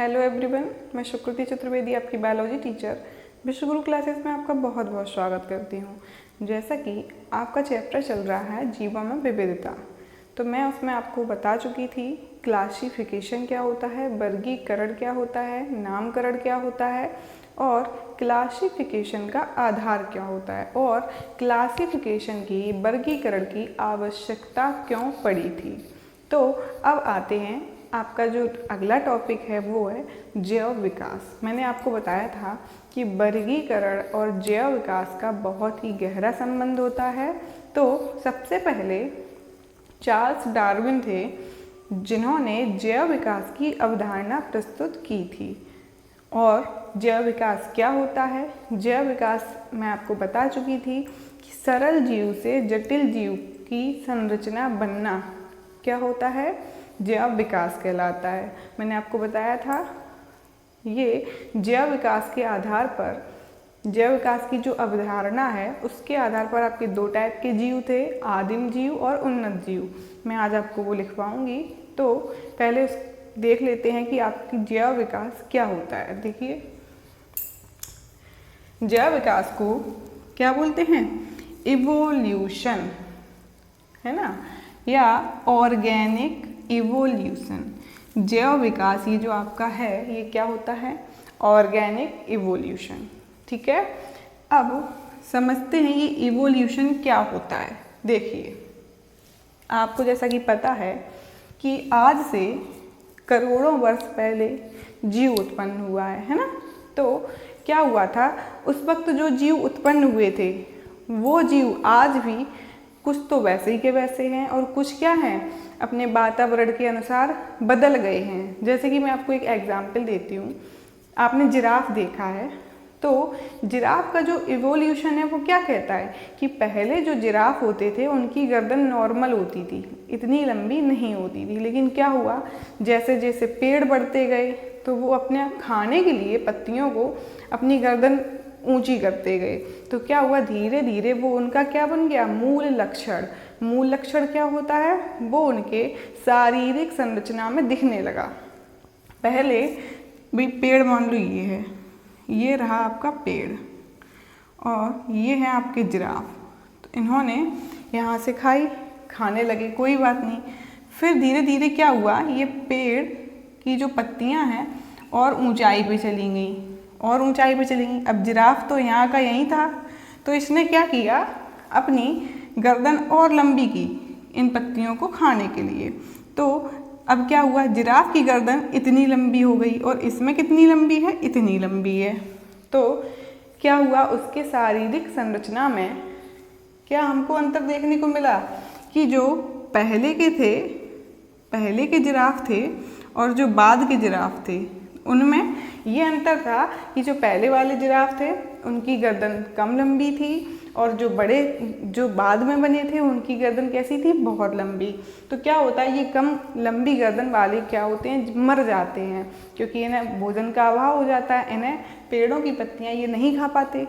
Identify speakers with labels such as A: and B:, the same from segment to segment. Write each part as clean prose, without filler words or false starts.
A: Hello everyone, मैं सुकृति चतुर्वेदी आपकी biology teacher विश्वगुरु classes में आपका बहुत बहुत स्वागत करती हूँ। जैसा कि आपका चैप्टर चल रहा है जीवों में विविधता, तो मैं उसमें आपको बता चुकी थी क्लासिफिकेशन क्या होता है, वर्गीकरण क्या होता है, नामकरण क्या होता है और क्लासिफिकेशन का आधार क्या होता है और क्लासिफिकेशन की वर्गीकरण की आवश्यकता क्यों पड़ी थी। तो अब आते हैं, आपका जो अगला टॉपिक है वो है जैव विकास। मैंने आपको बताया था कि वर्गीकरण और जैव विकास का बहुत ही गहरा संबंध होता है। तो सबसे पहले चार्ल्स डार्विन थे जिन्होंने जैव विकास की अवधारणा प्रस्तुत की थी। और जैव विकास क्या होता है? जैव विकास मैं आपको बता चुकी थी कि सरल जीव से जटिल जीव की संरचना बनना क्या होता है, जैव विकास कहलाता है। मैंने आपको बताया था ये जैव विकास के आधार पर, जैव विकास की जो अवधारणा है उसके आधार पर आपके दो टाइप के जीव थे, आदिम जीव और उन्नत जीव। मैं आज आपको वो लिखवाऊंगी। तो पहले देख लेते हैं कि आपकी जैव विकास क्या होता है। देखिए, जैव विकास को क्या बोलते हैं? इवोल्यूशन, है ना, या ऑर्गेनिक इवोल्यूशन। जैव विकास ये जो आपका है ये क्या होता है? Organic evolution. ठीक है, अब समझते हैं ये इवोल्यूशन क्या होता है। देखिए, आपको जैसा कि पता है कि आज से करोड़ों वर्ष पहले जीव उत्पन्न हुआ है ना। तो क्या हुआ था, उस वक्त जो जीव उत्पन्न हुए थे वो जीव आज भी कुछ तो वैसे ही के वैसे हैं और कुछ क्या हैं, अपने वातावरण के अनुसार बदल गए हैं। जैसे कि मैं आपको एक एग्जाम्पल देती हूँ। आपने जिराफ देखा है, तो जिराफ का जो इवोल्यूशन है वो क्या कहता है कि पहले जो जिराफ होते थे उनकी गर्दन नॉर्मल होती थी, इतनी लंबी नहीं होती थी। लेकिन क्या हुआ, जैसे जैसे पेड़ बढ़ते गए तो वो अपने खाने के लिए पत्तियों को अपनी गर्दन ऊंची करते गए। तो क्या हुआ, धीरे धीरे वो उनका क्या बन गया, मूल लक्षण। मूल लक्षण क्या होता है, वो उनके शारीरिक संरचना में दिखने लगा। पहले भी पेड़ मान लो ये है, ये रहा आपका पेड़ और ये है आपके जिराफ। तो इन्होंने यहाँ से खाने लगे, कोई बात नहीं। फिर धीरे धीरे क्या हुआ, ये पेड़ की जो पत्तियाँ हैं और ऊंचाई पे चली गई और ऊंचाई पे चली गई। अब जिराफ तो यहाँ का यहीं था, तो इसने क्या किया, अपनी गर्दन और लंबी की इन पत्तियों को खाने के लिए। तो अब क्या हुआ, जिराफ की गर्दन इतनी लंबी हो गई और इसमें कितनी लंबी है, इतनी लंबी है। तो क्या हुआ, उसके शारीरिक संरचना में क्या हमको अंतर देखने को मिला कि जो पहले के थे, पहले के जिराफ थे और जो बाद के जिराफ थे उनमें ये अंतर था कि जो पहले वाले जिराफ थे उनकी गर्दन कम लंबी थी और जो बाद में बने थे उनकी गर्दन कैसी थी, बहुत लंबी। तो क्या होता है, ये कम लंबी गर्दन वाले क्या होते हैं, मर जाते हैं, क्योंकि इन्हें भोजन का अभाव हो जाता है। इन्हें पेड़ों की पत्तियां ये नहीं खा पाते,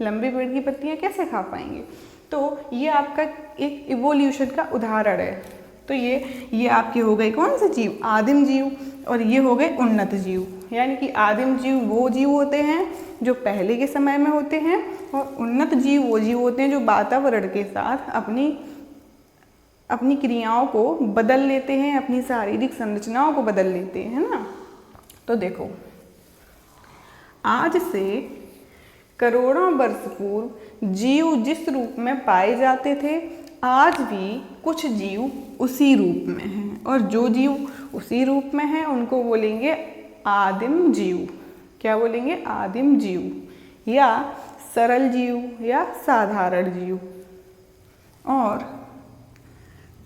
A: लंबे पेड़ की पत्तियां कैसे खा पाएंगे। तो ये आपका एक इवोल्यूशन का उदाहरण है। तो ये आपके हो गए कौन से जीव, आदिम जीव, और ये हो गए उन्नत जीव। यानी कि आदिम जीव वो जीव होते हैं जो पहले के समय में होते हैं और उन्नत जीव वो जीव होते हैं जो वातावरण के साथ अपनी क्रियाओं को बदल लेते हैं, अपनी शारीरिक संरचनाओं को बदल लेते हैं, है ना। तो देखो, आज से करोड़ों वर्ष पूर्व जीव जिस रूप में पाए जाते थे, आज भी कुछ जीव उसी रूप में हैं और जो जीव उसी रूप में हैं उनको बोलेंगे आदिम जीव। क्या बोलेंगे, आदिम जीव या सरल जीव या साधारण जीव। और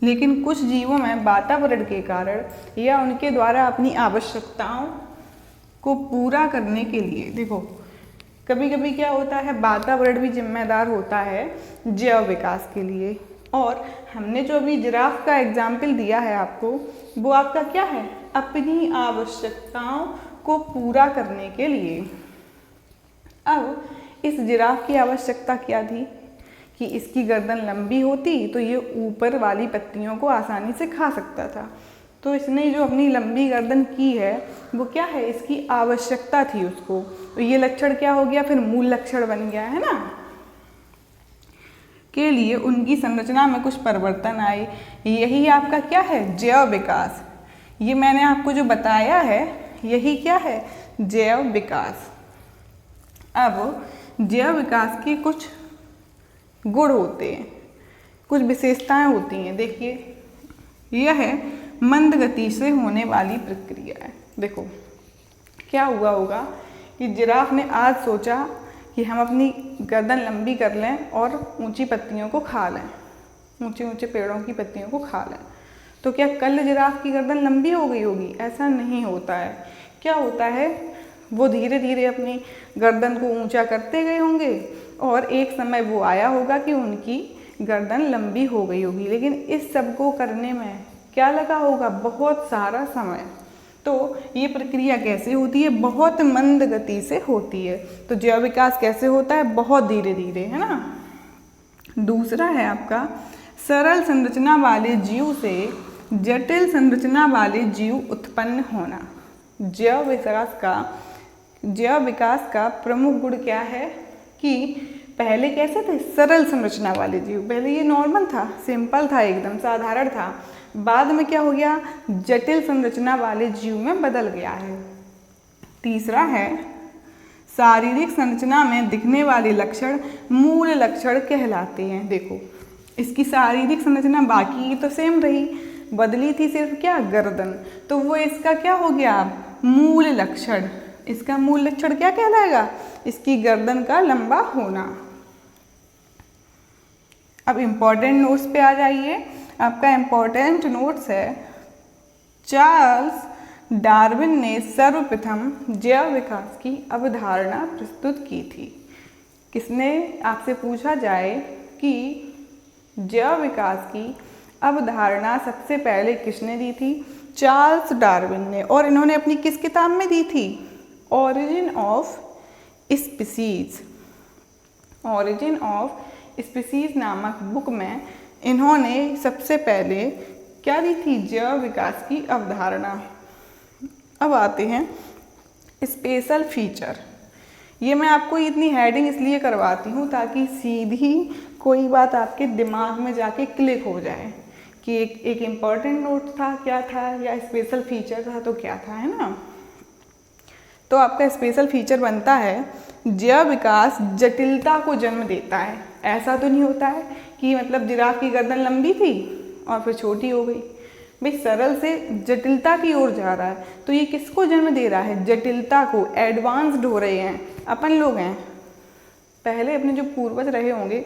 A: लेकिन कुछ जीवों में वातावरण के कारण या उनके द्वारा अपनी आवश्यकताओं को पूरा करने के लिए, देखो कभी कभी क्या होता है, वातावरण भी जिम्मेदार होता है जैव विकास के लिए। और हमने जो अभी जिराफ का एग्जाम्पल दिया है आपको, वो आपका क्या है, अपनी आवश्यकताओं को पूरा करने के लिए। अब इस जिराफ की आवश्यकता क्या थी कि इसकी गर्दन लंबी होती तो ये ऊपर वाली पत्तियों को आसानी से खा सकता था। तो इसने जो अपनी लंबी गर्दन की है वो क्या है, इसकी आवश्यकता थी उसको। तो ये लक्षण क्या हो गया, फिर मूल लक्षण बन गया, है ना। के लिए उनकी संरचना में कुछ परिवर्तन आए, यही आपका क्या है, जैव विकास। ये मैंने आपको जो बताया है यही क्या है, जैव विकास। अब जैव विकास के कुछ गुण होते हैं, कुछ विशेषताएं होती हैं। देखिए, यह है मंद गति से होने वाली प्रक्रिया है। देखो क्या हुआ होगा कि जिराफ ने आज सोचा कि हम अपनी गर्दन लंबी कर लें और ऊंची पत्तियों को खा लें, ऊंचे ऊंचे पेड़ों की पत्तियों को खा लें। तो क्या कल जिराफ की गर्दन लंबी हो गई होगी? ऐसा नहीं होता है। क्या होता है, वो धीरे धीरे अपनी गर्दन को ऊंचा करते गए होंगे और एक समय वो आया होगा कि उनकी गर्दन लंबी हो गई होगी। लेकिन इस सब को करने में क्या लगा होगा, बहुत सारा समय। तो ये प्रक्रिया कैसे होती है, बहुत मंद गति से होती है। तो जैव विकास कैसे होता है, बहुत धीरे धीरे, है ना। दूसरा है आपका सरल संरचना वाले जीव से जटिल संरचना वाले जीव उत्पन्न होना। जैव विकास का प्रमुख गुण क्या है कि पहले कैसे थे, सरल संरचना वाले जीव। पहले ये नॉर्मल था, सिंपल था, एकदम साधारण था। बाद में क्या हो गया, जटिल संरचना वाले जीव में बदल गया है। तीसरा है शारीरिक संरचना में दिखने वाले लक्षण मूल लक्षण कहलाते हैं। देखो, इसकी शारीरिक संरचना बाकी तो सेम रही, बदली थी सिर्फ क्या, गर्दन। तो वो इसका क्या हो गया, मूल लक्षण। इसका मूल लक्षण क्या कहलाएगा, इसकी गर्दन का लंबा होना। अब इम्पॉर्टेंट नोट्स पे आ जाइए। आपका इम्पॉर्टेंट नोट्स है, चार्ल्स डार्विन ने सर्वप्रथम जैव विकास की अवधारणा प्रस्तुत की थी। किसने, आपसे पूछा जाए कि जैव विकास की अवधारणा सबसे पहले किसने दी थी, चार्ल्स डार्विन ने। और इन्होंने अपनी किस किताब में दी थी, origin of species. Origin of species नामक बुक में इन्होंने सबसे पहले क्या दी थी, जैव विकास की अवधारणा। अब आते हैं स्पेशल फीचर। ये मैं आपको इतनी हेडिंग इसलिए करवाती हूँ ताकि सीधी कोई बात आपके दिमाग में जाके क्लिक हो जाए कि एक इम्पॉर्टेंट नोट था, क्या था, या स्पेशल फीचर था तो क्या था, है ना। तो आपका स्पेशल फीचर बनता है, जैव विकास जटिलता को जन्म देता है। ऐसा तो नहीं होता है कि मतलब जिराफ की गर्दन लंबी थी और फिर छोटी हो गई। भाई सरल से जटिलता की ओर जा रहा है, तो ये किसको जन्म दे रहा है, जटिलता को। एडवांस्ड हो रहे हैं, अपन लोग हैं। पहले अपने जो पूर्वज रहे होंगे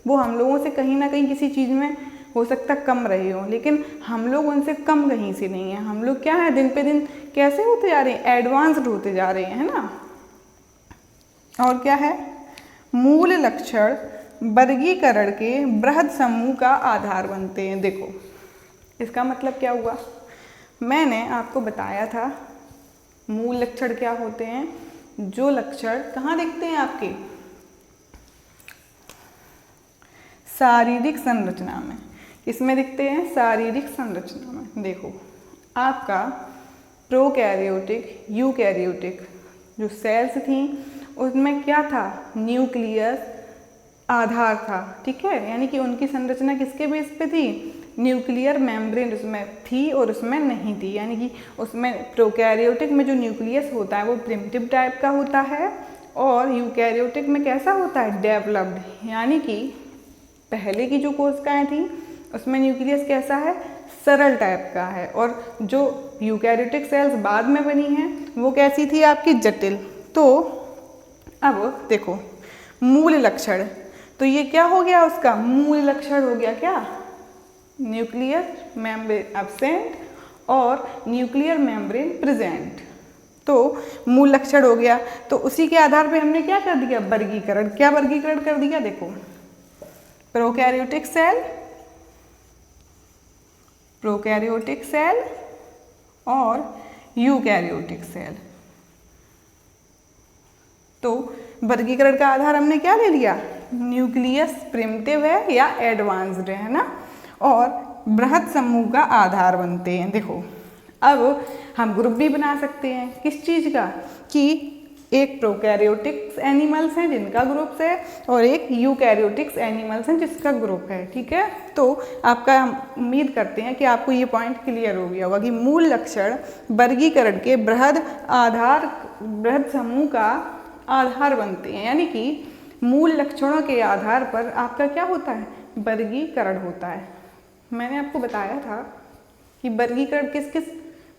A: वो हम लोगों से कहीं ना कहीं किसी चीज़ में हो सकता कम रहे हो, लेकिन हम लोग उनसे कम कहीं से नहीं है। हम लोग क्या है, दिन पे दिन कैसे होते जा रहे हैं, एडवांस्ड होते जा रहे हैं, है ना। और क्या है, मूल लक्षण वर्गीकरण के बृहद समूह का आधार बनते हैं। देखो इसका मतलब क्या हुआ, मैंने आपको बताया था मूल लक्षण क्या होते हैं। जो लक्षण कहाँ दिखते हैं आपके, शारीरिक संरचना में। किसमें दिखते हैं, शारीरिक संरचना में। देखो आपका प्रोकैरियोटिक यूकैरियोटिक जो सेल्स थी उसमें क्या था, न्यूक्लियस आधार था, ठीक है। यानी कि उनकी संरचना किसके बेस पे थी, न्यूक्लियर मेम्ब्रेन उसमें थी और उसमें नहीं थी। यानी कि उसमें प्रोकैरियोटिक में जो न्यूक्लियस होता है वो प्रिमिटिव टाइप का होता है और यूकैरियोटिक में कैसा होता है, डेवलप्ड। यानी कि पहले की जो कोशिकाएं थी उसमें न्यूक्लियस कैसा है, सरल टाइप का है, और जो यूकैरियोटिक सेल्स बाद में बनी हैं वो कैसी थी आपकी, जटिल। तो अब देखो मूल लक्षण, तो ये क्या हो गया, उसका मूल लक्षण हो गया क्या, न्यूक्लियर मेम्ब्रेन एब्सेंट और न्यूक्लियर मेम्ब्रेन प्रेजेंट। तो मूल लक्षण हो गया। तो उसी के आधार पे हमने क्या कर दिया, वर्गीकरण। क्या वर्गीकरण कर दिया, देखो प्रोकैरियोटिक सेल और यूकैरियोटिक सेल। तो वर्गीकरण का आधार हमने क्या ले लिया, न्यूक्लियस प्रिमिटिव है या एडवांस्ड है ना, और बृहद समूह का आधार बनते हैं। देखो अब हम ग्रुप भी बना सकते हैं किस चीज़ का, कि एक प्रोकैरियोटिक्स एनिमल्स हैं जिनका ग्रुप्स है और एक यूकैरियोटिक्स एनिमल्स हैं जिसका ग्रुप है। ठीक है, तो आपका उम्मीद करते हैं कि आपको ये पॉइंट क्लियर हो गया होगा कि मूल लक्षण वर्गीकरण के बृहद समूह का आधार बनते हैं, यानी कि मूल लक्षणों के आधार पर आपका क्या होता है, वर्गीकरण होता है। मैंने आपको बताया था कि वर्गीकरण किस किस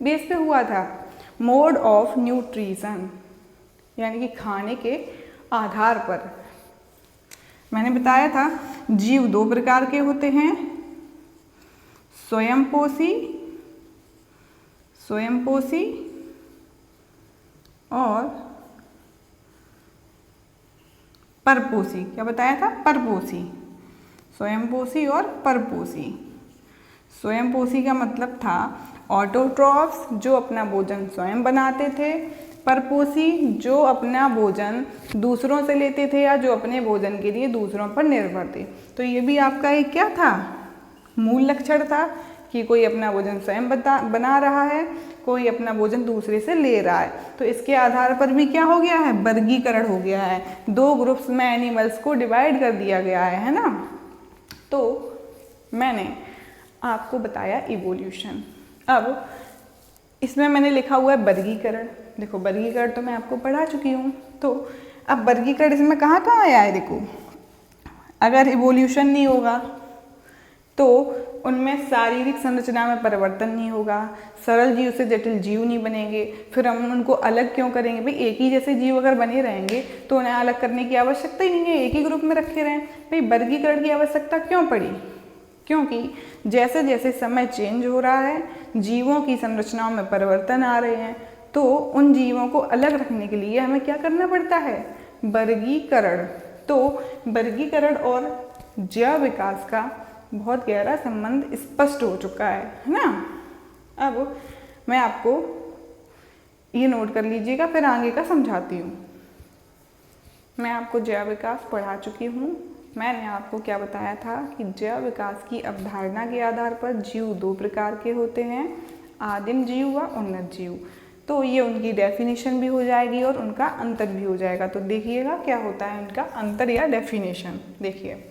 A: बेस पे हुआ था, मोड ऑफ न्यूट्रिशन, यानी कि खाने के आधार पर। मैंने बताया था जीव दो प्रकार के होते हैं, स्वयंपोषी और परपोषी। क्या बताया था, परपोषी, स्वयंपोषी और परपोषी। स्वयंपोषी का मतलब था ऑटोट्रॉफ्स जो अपना भोजन स्वयं बनाते थे, परपोषी जो अपना भोजन दूसरों से लेते थे या जो अपने भोजन के लिए दूसरों पर निर्भर थे। तो ये भी आपका एक क्या था, मूल लक्षण था कि कोई अपना भोजन स्वयं बना रहा है, कोई अपना भोजन दूसरे से ले रहा है। तो इसके आधार पर भी क्या हो गया है, वर्गीकरण हो गया है, दो ग्रुप्स में एनिमल्स को डिवाइड कर दिया गया है ना। तो मैंने आपको बताया इवोल्यूशन। अब इसमें मैंने लिखा हुआ है वर्गीकरण। देखो वर्गीकरण तो मैं आपको पढ़ा चुकी हूँ, तो अब वर्गीकरण इसमें कहाँ कहाँ आया है। देखो अगर इवोल्यूशन नहीं होगा तो उनमें शारीरिक संरचना में परिवर्तन नहीं होगा, सरल जीव से जटिल जीव नहीं बनेंगे, फिर हम उनको अलग क्यों करेंगे। भाई एक ही जैसे जीव अगर बने रहेंगे तो उन्हें अलग करने की आवश्यकता ही नहीं है, एक ही ग्रुप में रखे रहें। भाई वर्गीकरण की आवश्यकता क्यों पड़ी, क्योंकि जैसे जैसे समय चेंज हो रहा है, जीवों की संरचनाओं में परिवर्तन आ रहे हैं, तो उन जीवों को अलग रखने के लिए हमें क्या करना पड़ता है, वर्गीकरण। तो वर्गीकरण और जैव विकास का बहुत गहरा संबंध स्पष्ट हो चुका है ना। अब मैं आपको ये नोट कर लीजिएगा, फिर आगे का समझाती हूँ। मैं आपको जैव विकास पढ़ा चुकी हूँ। मैंने आपको क्या बताया था कि जैव विकास की अवधारणा के आधार पर जीव दो प्रकार के होते हैं, आदिम जीव व उन्नत जीव। तो ये उनकी डेफिनेशन भी हो जाएगी और उनका अंतर भी हो जाएगा। तो देखिएगा क्या होता है उनका अंतर या डेफिनेशन। देखिए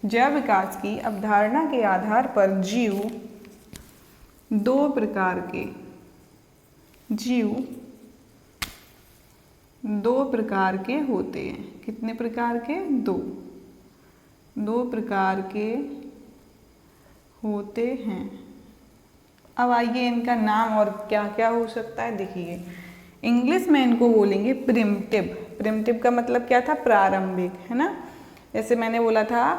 A: जैव विकास की अवधारणा के आधार पर जीव दो प्रकार के होते हैं। कितने प्रकार के, दो प्रकार के होते हैं। अब आइए इनका नाम और क्या क्या हो सकता है। देखिए इंग्लिश में इनको बोलेंगे प्रिमिटिव का मतलब क्या था, प्रारंभिक, है ना। जैसे मैंने बोला था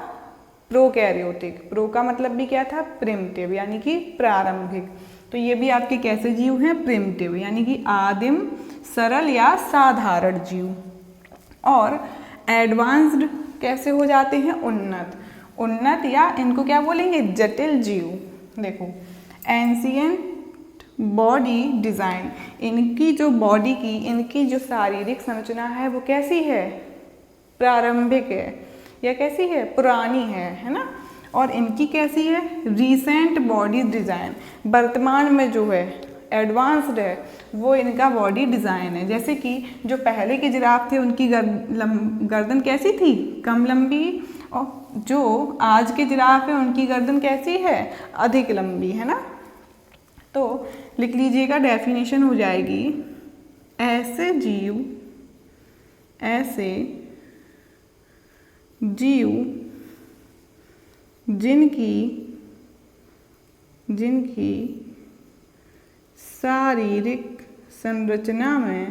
A: प्रोकैरियोटिक, प्रो का मतलब भी क्या था, प्रिमिटिव, यानी कि प्रारंभिक। तो ये भी आपके कैसे जीव हैं, प्रिमिटिव, यानी कि आदिम, सरल या साधारण जीव। और एडवांस्ड कैसे हो जाते हैं, उन्नत या इनको क्या बोलेंगे, जटिल जीव। देखो एंशिएंट बॉडी डिज़ाइन, इनकी जो बॉडी की, इनकी जो शारीरिक संरचना है वो कैसी है, प्रारंभिक है या कैसी है, पुरानी है ना। और इनकी कैसी है, रीसेंट बॉडी डिज़ाइन, वर्तमान में जो है एडवांस्ड है वो इनका बॉडी डिज़ाइन है। जैसे कि जो पहले के जिराफ थे उनकी गर्दन कैसी थी, कम लंबी, और जो आज के जिराफ है उनकी गर्दन कैसी है, अधिक लंबी, है ना। तो लिख लीजिएगा, डेफिनेशन हो जाएगी, ऐसे जीव जिनकी शारीरिक संरचना में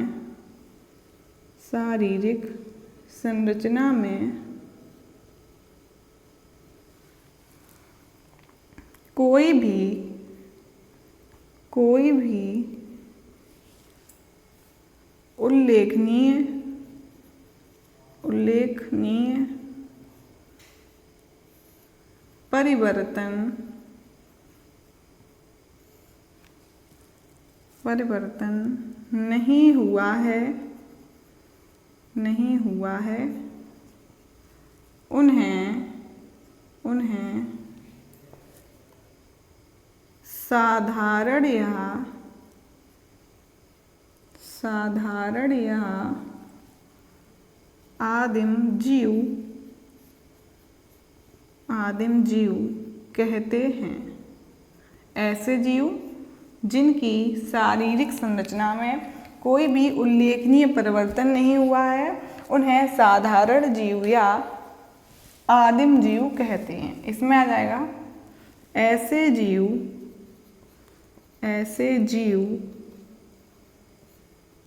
A: कोई भी उल्लेखनीय परिवर्तन नहीं हुआ है, उन्हें साधारण या साधारण या आदिम जीव कहते हैं। ऐसे जीव जिनकी शारीरिक संरचना में कोई भी उल्लेखनीय परिवर्तन नहीं हुआ है उन्हें साधारण जीव या आदिम जीव कहते हैं। इसमें आ जाएगा ऐसे जीव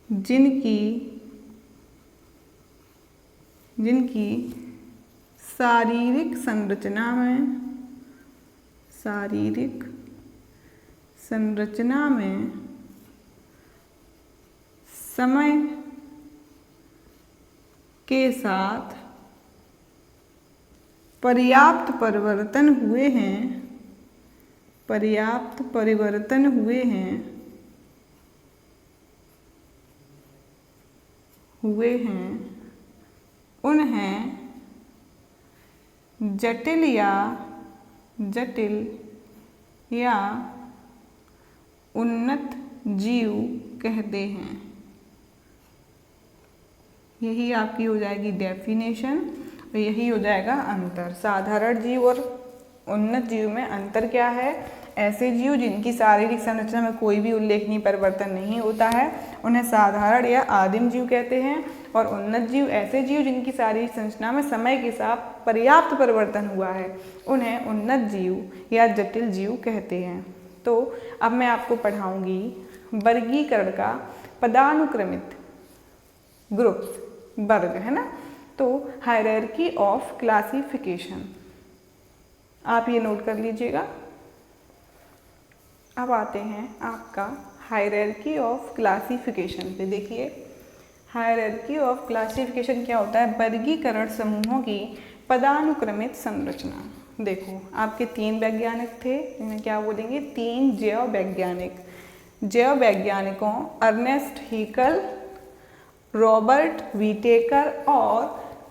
A: जिनकी शारीरिक संरचना में समय के साथ पर्याप्त परिवर्तन हुए हैं उन्हें जटिल या उन्नत जीव कहते हैं। यही आपकी हो जाएगी डेफिनेशन और यही हो जाएगा अंतर। साधारण जीव और उन्नत जीव में अंतर क्या है? ऐसे जीव जिनकी शारीरिक संरचना में कोई भी उल्लेखनीय परिवर्तन नहीं होता है उन्हें साधारण या आदिम जीव कहते हैं, और उन्नत जीव ऐसे जीव जिनकी शारीरिक संरचना में समय के साथ पर्याप्त परिवर्तन हुआ है उन्हें उन्नत जीव या जटिल जीव कहते हैं। तो अब मैं आपको पढ़ाऊंगी वर्गीकरण का पदानुक्रमित ग्रुप्स, वर्ग है ना, तो हायरार्की ऑफ क्लासिफिकेशन आप ये नोट कर लीजिएगा। अब आते हैं आपका हायरार्की ऑफ क्लासिफिकेशन पे। देखिए हायरार्की ऑफ क्लासिफिकेशन क्या होता है? वर्गीकरण समूहों की पदानुक्रमित संरचना। देखो आपके 3 वैज्ञानिक थे, इन्हें क्या बोलेंगे? 3 जैव वैज्ञानिकों अर्नेस्ट हेकल, रॉबर्ट व्हिटेकर और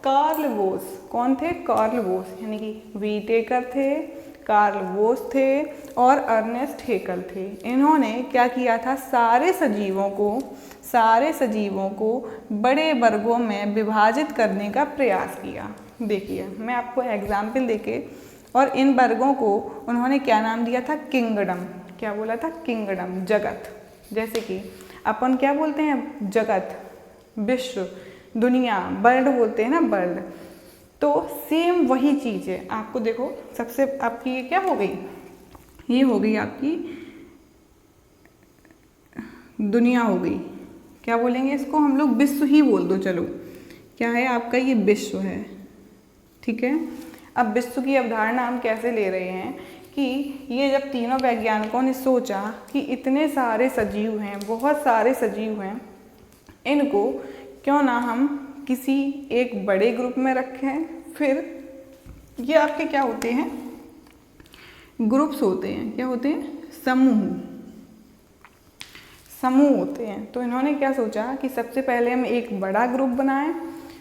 A: कार्ल बोस। कौन थे? कार्ल बोस, यानी कि व्हिटेकर थे, कार्ल बोस थे और अर्नेस्ट हेकल थे। इन्होंने क्या किया था? सारे सजीवों को बड़े वर्गों में विभाजित करने का प्रयास किया। देखिए मैं आपको एग्जाम्पल देके, और इन वर्गों को उन्होंने क्या नाम दिया था? किंगडम। क्या बोला था? किंगडम, जगत। जैसे कि अपन क्या बोलते हैं? जगत, विश्व, दुनिया, वर्ल्ड बोलते हैं ना, वर्ल्ड। तो सेम वही चीज़ है। आपको देखो सबसे आपकी ये क्या हो गई? ये हो गई आपकी दुनिया हो गई। क्या बोलेंगे इसको हम लोग? विश्व ही बोल दो। चलो क्या है आपका? ये विश्व है, ठीक है। अब विश्व की अवधारणा हम कैसे ले रहे हैं कि ये जब तीनों वैज्ञानिकों ने सोचा कि इतने सारे सजीव हैं, बहुत सारे सजीव हैं, इनको क्यों ना हम किसी एक बड़े ग्रुप में रखें। फिर ये आपके क्या होते हैं? ग्रुप्स होते हैं। क्या होते हैं? समूह होते हैं। तो इन्होंने क्या सोचा कि सबसे पहले हम एक बड़ा ग्रुप बनाएं,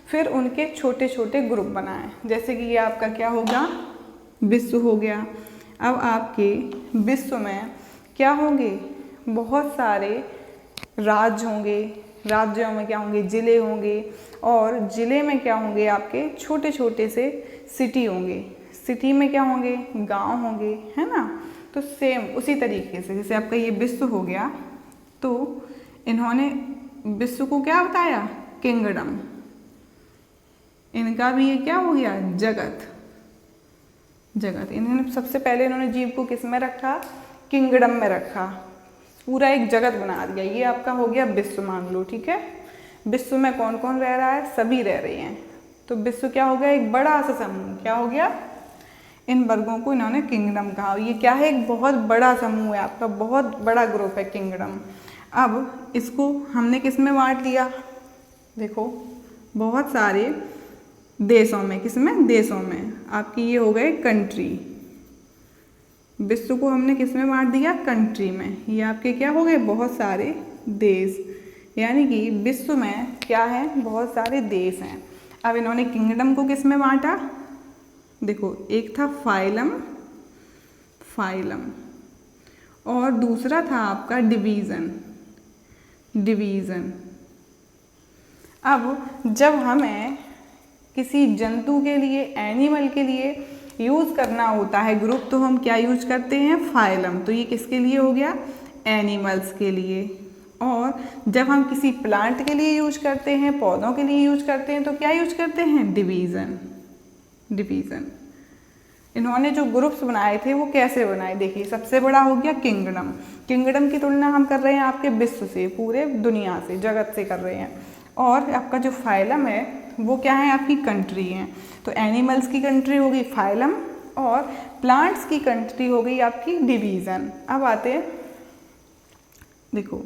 A: फिर उनके छोटे छोटे ग्रुप बनाएं। जैसे कि ये आपका क्या होगा? विश्व हो गया। अब आपके विश्व में क्या होंगे? बहुत सारे राज्य होंगे, राज्यों में क्या होंगे? जिले होंगे, और जिले में क्या होंगे? आपके छोटे छोटे से सिटी होंगे, सिटी में क्या होंगे? गांव होंगे, है ना। तो सेम उसी तरीके से जैसे आपका ये विश्व हो गया, तो इन्होंने विश्व को क्या बताया? किंगडम। इनका भी ये क्या हो गया? जगत। इन्होंने सबसे पहले इन्होंने जीव को किस में रखा? किंगडम में रखा, पूरा एक जगत बना दिया। ये आपका हो गया विश्व, मान लो, ठीक है। विश्व में कौन कौन रह रहा है? सभी रह रहे हैं। तो विश्व क्या हो गया? एक बड़ा सा समूह। क्या हो गया? इन वर्गों को इन्होंने किंगडम कहा। ये क्या है? एक बहुत बड़ा समूह है आपका, बहुत बड़ा ग्रुप है किंगडम। अब इसको हमने किस में बांट दिया? देखो बहुत सारे देशों में। किसमें? देशों में। आपकी ये हो गए कंट्री। विश्व को हमने किस में बांट दिया? कंट्री में। ये आपके क्या हो गए? बहुत सारे देश। यानी कि विश्व में क्या है? बहुत सारे देश हैं। अब इन्होंने किंगडम को किस में बांटा? देखो एक था फाइलम और दूसरा था आपका डिवीज़न। अब जब हमें किसी जंतु के लिए, एनिमल के लिए यूज़ करना होता है ग्रुप, तो हम क्या यूज करते हैं? फाइलम। तो ये किसके लिए हो गया? एनिमल्स के लिए। और जब हम किसी प्लांट के लिए यूज करते हैं, पौधों के लिए यूज करते हैं, तो क्या यूज करते हैं? डिवीज़न। डिवीज़न। इन्होंने जो ग्रुप्स बनाए थे वो कैसे बनाए? देखिए, सबसे बड़ा हो गया किंगडम। किंगडम की तुलना हम कर रहे हैं आपके विश्व से, पूरे दुनिया से, जगत से कर रहे हैं। और आपका जो फाइलम है वो क्या है? आपकी कंट्री है। तो एनिमल्स की कंट्री हो गई फाइलम, और प्लांट्स की कंट्री हो गई आपकी डिवीज़न। अब आते हैं, देखो,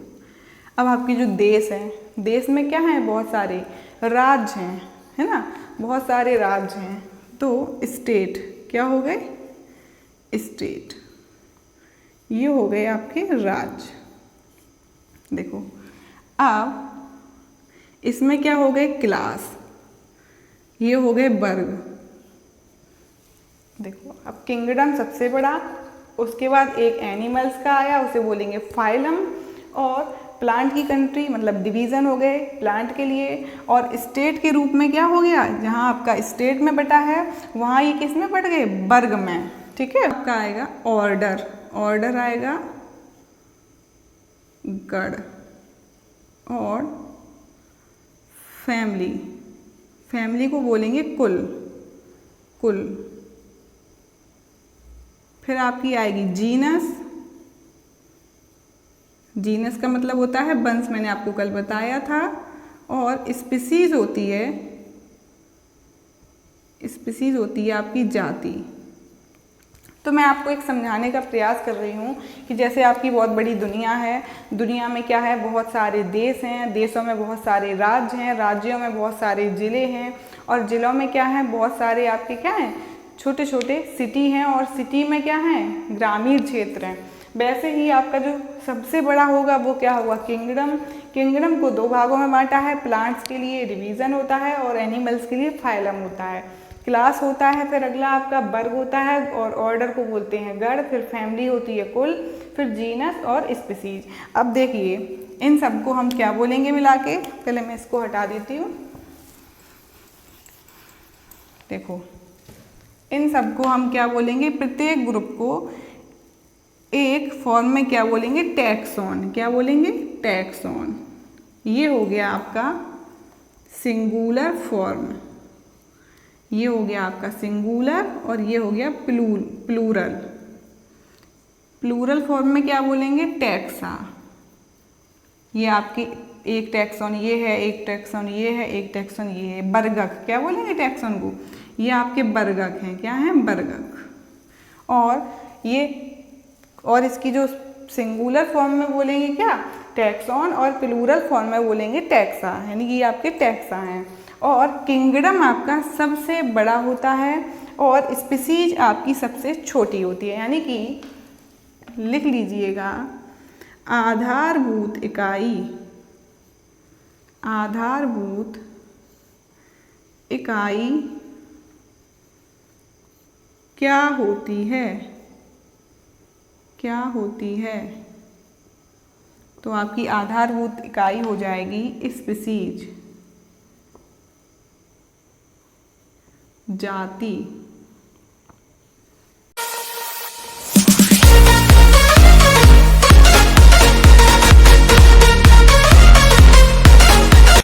A: अब आपकी जो देश है, देश में क्या है? बहुत सारे राज्य हैं, है ना, बहुत सारे राज्य हैं। तो स्टेट क्या हो गए? स्टेट। ये हो गए आपके राज्य। देखो, अब इसमें क्या हो गए? क्लास। ये हो गए वर्ग। देखो, अब किंगडम सबसे बड़ा, उसके बाद एक एनिमल्स का आया, उसे बोलेंगे फाइलम, और प्लांट की कंट्री मतलब डिवीज़न हो गए प्लांट के लिए, और स्टेट के रूप में क्या हो गया? जहाँ आपका स्टेट में बटा है वहाँ ये किस में बट गए? वर्ग में। ठीक है। आपका आएगा ऑर्डर। ऑर्डर आएगा गण, और फैमिली। फैमिली को बोलेंगे कुल। कुल। फिर आपकी आएगी जीनस। जीनस का मतलब होता है वंश, मैंने आपको कल बताया था। और स्पीसीज होती है, स्पीसीज होती है आपकी जाति। तो मैं आपको एक समझाने का प्रयास कर रही हूँ कि जैसे आपकी बहुत बड़ी दुनिया है, दुनिया में क्या है? बहुत सारे देश हैं, देशों में बहुत सारे राज्य हैं, राज्यों में बहुत सारे ज़िले हैं, और ज़िलों में क्या है? बहुत सारे आपके क्या हैं? छोटे छोटे सिटी हैं, और सिटी में क्या हैं? ग्रामीण क्षेत्र हैं। वैसे ही आपका जो सबसे बड़ा होगा वो क्या होगा? किंगडम। किंगडम को दो भागों में बांटा है, प्लांट्स के लिए डिवीज़न होता है और एनिमल्स के लिए फाइलम होता है। क्लास होता है, फिर अगला आपका वर्ग होता है, और ऑर्डर को बोलते हैं गण, फिर फैमिली होती है कुल, फिर जीनस और स्पीसीज। अब देखिए, इन सबको हम क्या बोलेंगे मिला के? पहले मैं इसको हटा देती हूँ। देखो, इन सबको हम क्या बोलेंगे? प्रत्येक ग्रुप को एक फॉर्म में क्या बोलेंगे? टैक्सॉन। क्या बोलेंगे? टैक्सॉन। ये हो गया आपका सिंगुलर फॉर्म। ये हो गया आपका सिंगुलर, और ये हो गया प्लूरल। प्लूरल फॉर्म में क्या बोलेंगे? टैक्सा। ये आपकी एक टैक्सॉन ये है, एक टैक्सॉन ये है, एक टैक्सॉन ये है। वर्गक क्या बोलेंगे टैक्सॉन को? ये आपके वर्गक हैं। क्या हैं? वर्गक। और ये, और इसकी जो सिंगुलर फॉर्म में बोलेंगे क्या? टैक्सॉन, और प्लूरल फॉर्म में बोलेंगे टैक्सा, यानी कि ये आपके टैक्सा हैं। और किंगडम आपका सबसे बड़ा होता है, और स्पीसीज आपकी सबसे छोटी होती है। यानी कि लिख लीजिएगा, आधारभूत इकाई, आधारभूत इकाई क्या होती है? क्या होती है? तो आपकी आधारभूत इकाई हो जाएगी स्पीसीज, जाति।